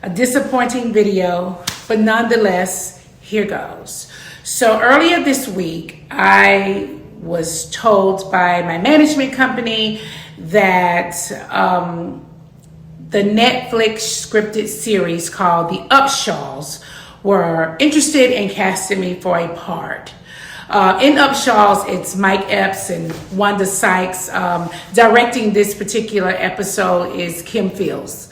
A disappointing video, but nonetheless, here goes. So earlier this week, I was told by my management company that the Netflix scripted series called The Upshaws were interested in casting me for a part. In Upshaws, it's Mike Epps and Wanda Sykes. Directing this particular episode is Kim Fields.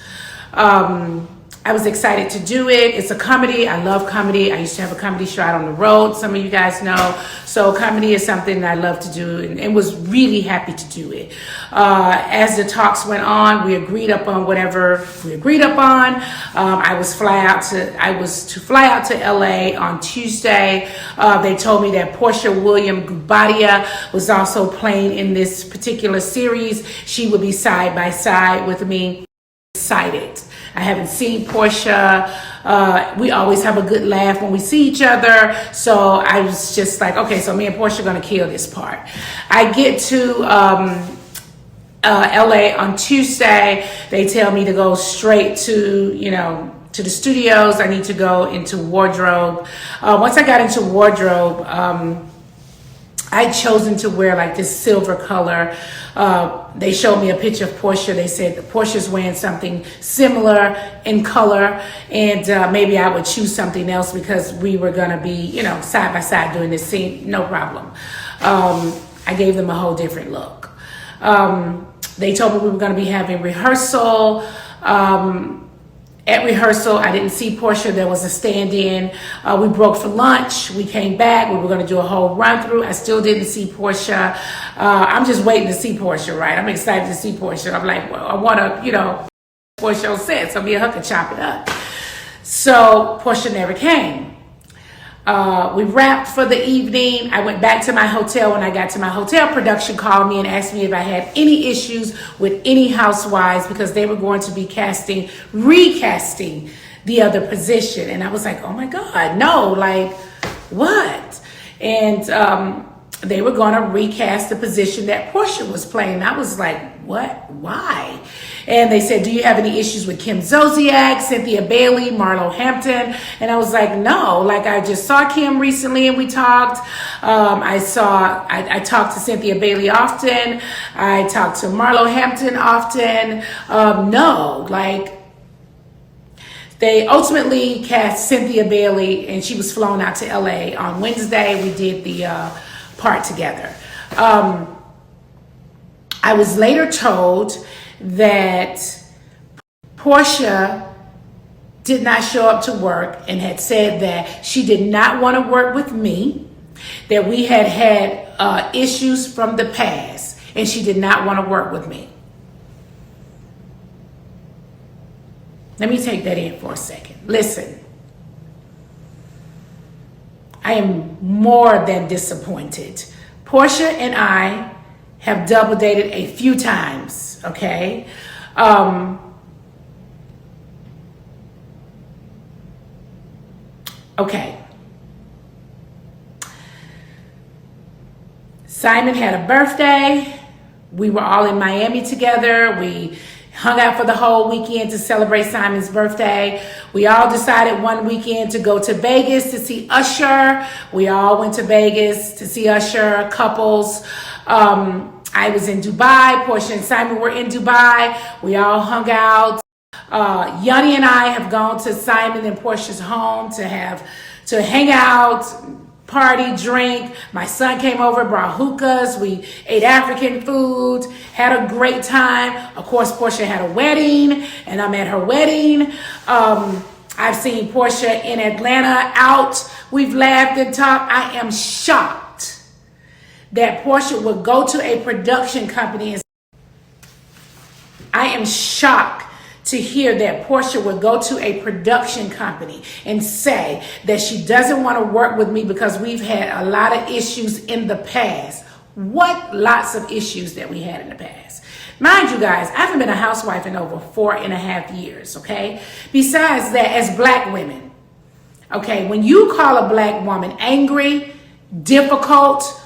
I was excited to do it. It's a comedy. I love comedy. I used to have a comedy show out on the road. Some of you guys know. So comedy is something that I love to do and was really happy to do it. As the talks went on, we agreed upon whatever we agreed upon. I was to fly out to LA on Tuesday. They told me that Porsha Williams was also playing in this particular series. She would be side by side with me. Excited. I haven't seen Porsha. We always have a good laugh when we see each other. So I was just like, okay, so me and Porsha are going to kill this part. I get to LA on Tuesday. They tell me to go straight to, to the studios. I need to go into wardrobe. Once I got into wardrobe, I'd chosen to wear like this silver color. They showed me a picture of Porsha. They said that Portia's wearing something similar in color, and maybe I would choose something else because we were gonna be, side by side doing this scene. No problem. I gave them a whole different look. They told me we were gonna be having rehearsal. At rehearsal, I didn't see Porsha. There was a stand-in. We broke for lunch. We came back. We were going to do a whole run-through. I still didn't see Porsha. I'm just waiting to see Porsha, right? I'm excited to see Porsha. I'm like, well, I want to, Porsha on set, so me and her could chop it up. So Porsha never came. We wrapped for the evening. I went back to my hotel. When I got to my hotel, production called me and asked me if I had any issues with any housewives because they were going to be recasting the other position. And I was like, oh my God, no, like what? And they were going to recast the position that Porsha was playing. And I was like, what? Why? And they said, do you have any issues with Kim Zolciak, Cynthia Bailey, Marlo Hampton? And I was like, no, like I just saw Kim recently and we talked. I talked to Cynthia Bailey often. I talked to Marlo Hampton often. No, like they ultimately cast Cynthia Bailey and she was flown out to LA on Wednesday. We did the part together. I was later told that Porsha did not show up to work and had said that she did not want to work with me, that we had issues from the past, and she did not want to work with me. Let me take that in for a second. Listen, I am more than disappointed. Porsha and I have double dated a few times, okay? Okay. Simon had a birthday. We were all in Miami together. We hung out for the whole weekend to celebrate Simon's birthday. We all decided one weekend to go to Vegas to see Usher. We all went to Vegas to see Usher, couples. I was in Dubai. Porsha and Simon were in Dubai. We all hung out. Yanni and I have gone to Simon and Porsha's home to hang out, party, drink. My son came over, brought hookahs. We ate African food, had a great time. Of course, Porsha had a wedding, and I'm at her wedding. I've seen Porsha in Atlanta out. We've laughed and talked. I am shocked that Porsha would go to a production company and I am shocked to hear that Porsha would go to a production company and say that she doesn't want to work with me because we've had a lot of issues in the past. What lots of issues that we had in the past. Mind you guys, I haven't been a housewife in over 4.5 years, okay? Besides that, as black women, okay, when you call a black woman angry, difficult,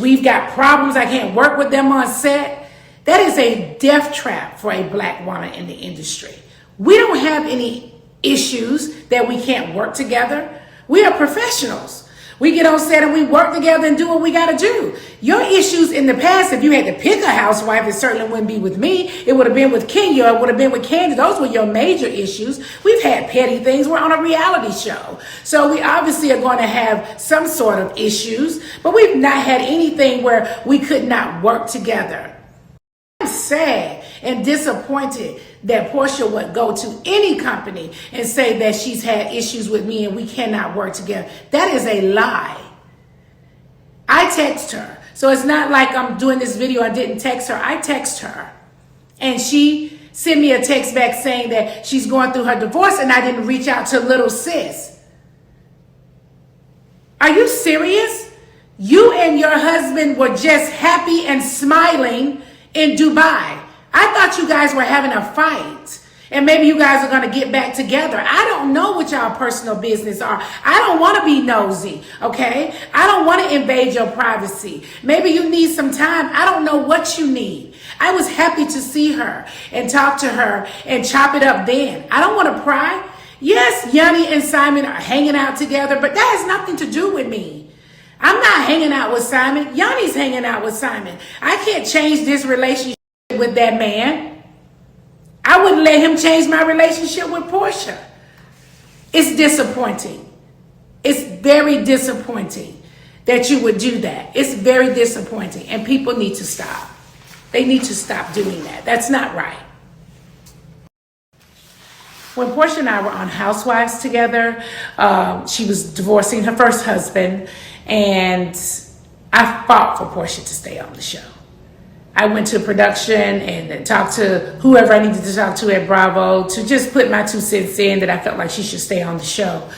we've got problems, I can't work with them on set, that is a death trap for a black woman in the industry. We don't have any issues that we can't work together. We are professionals. We get on set and we work together and do what we got to do. Your issues in the past, if you had to pick a housewife, it certainly wouldn't be with me. It would have been with Kenya. It would have been with Candy. Those were your major issues. We've had petty things. We're on a reality show. So we obviously are going to have some sort of issues, but we've not had anything where we could not work together. I'm sad and disappointed that Porsha would go to any company and say that she's had issues with me and we cannot work together. That is a lie. I text her. So it's not like I'm doing this video, I didn't text her. I text her. And she sent me a text back saying that she's going through her divorce and I didn't reach out to little sis. Are you serious? You and your husband were just happy and smiling in Dubai. I thought you guys were having a fight and maybe you guys are going to get back together. I don't know what y'all personal business are. I don't want to be nosy, okay? I don't want to invade your privacy. Maybe you need some time. I don't know what you need. I was happy to see her and talk to her and chop it up then. I don't want to pry. Yes, Yanni and Simon are hanging out together, but that has nothing to do with me. I'm not hanging out with Simon. Yanni's hanging out with Simon. I can't change this relationship with that man. I wouldn't let him change my relationship with Porsha. It's disappointing. It's very disappointing that you would do that. It's very disappointing. And people need to stop. They need to stop doing that. That's not right. When Porsha and I were on Housewives together, she was divorcing her first husband, and I fought for Porsha to stay on the show. I went to production and talked to whoever I needed to talk to at Bravo to just put my 2 cents in that I felt like she should stay on the show.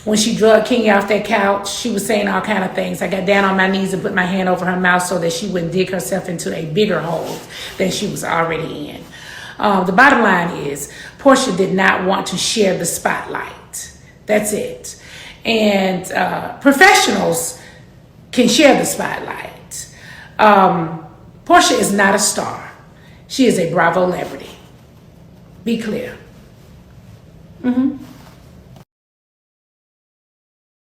When she drugged Kenya off that couch, she was saying all kind of things. I got down on my knees and put my hand over her mouth so that she wouldn't dig herself into a bigger hole than she was already in. The bottom line is Porsha did not want to share the spotlight. That's it. And professionals can share the spotlight. Porsha is not a star. She is a Bravo celebrity. Be clear.